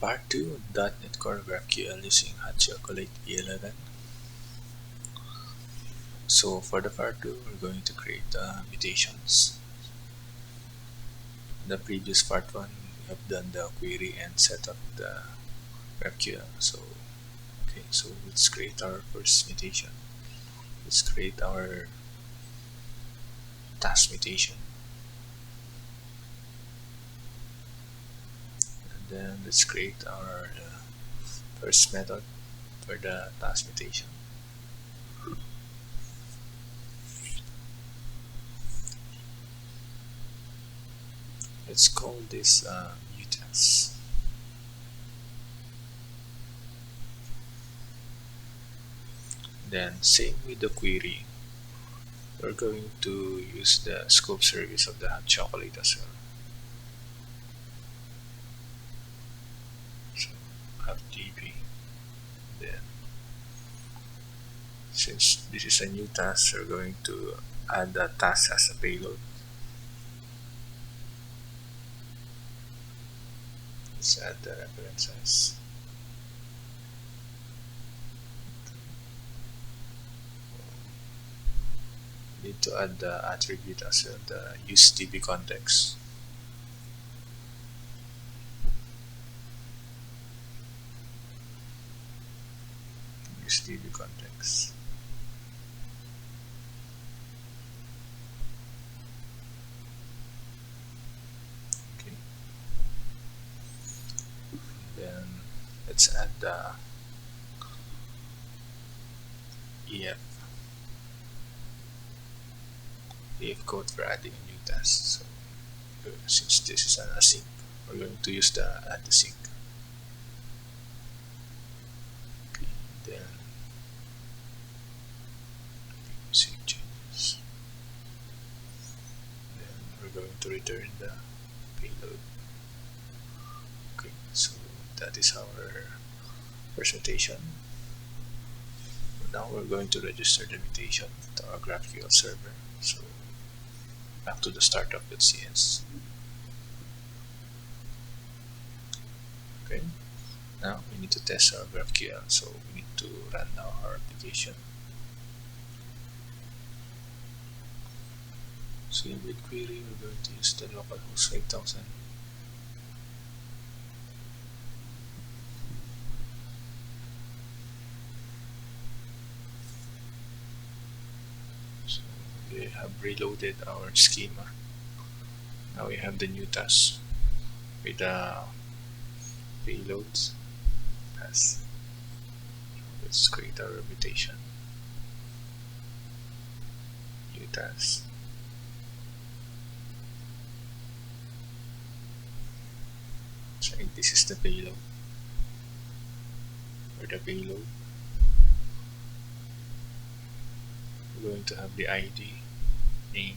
Part 2 .NET Core GraphQL using Hotchocolate v11. So for the part 2, we're going to create mutations. In the previous part 1, we have done the query and set up the GraphQL. So let's create our first mutation. Let's create our task mutation. And then let's create our first method for the task mutation. Let's call this Mutations. Then same with the query, we're going to use the scope service of the Hotchocolate as well. So FTP. Then since this is a new task, we're going to add the task as a payload. Let's add the references. Need to add the attribute as well, the use DB context. Use DB context. Okay. Then let's add the EF code for adding a new task. So since this is an async, we're going to use the add async. Okay, then save changes. Then we're going to return the payload. Okay, so that is our first mutation. Now we're going to register the mutation to our GraphQL server. So back to the startup.cs. Okay, now we need to test our GraphQL, so we need to run now our application. So in query, we're going to use the localhost 5000. So we have reloaded our schema. Now we have the new task with the payloads task. Let's create our mutation. New task. So this is the payload. For the payload, we're going to have the ID, name,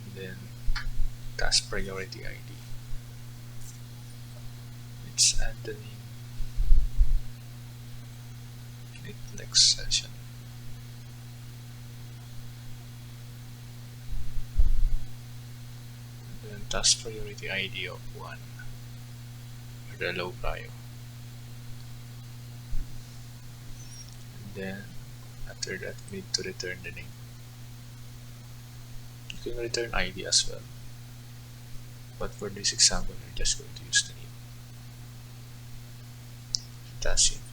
and then task priority ID. Let's add the name. Click next session. And then task priority ID of 1 for the low prio. And then after that, we need to return the name. You can return ID as well, but for this example, we're just going to use the name. Task info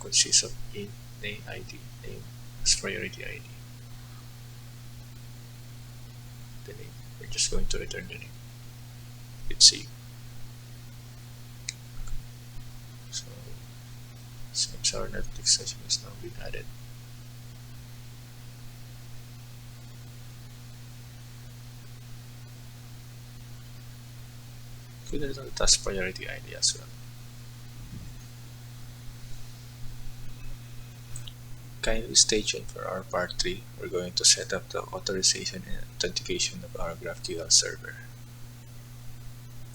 consists of int, name, ID, name as priority ID. The name, we're just going to return the name. Hit save. Okay. So since our Netflix session is now been added, we can return the task priority ID as well. Kindly stay tuned for our part 3. We're going to set up the authorization and authentication of our GraphQL server.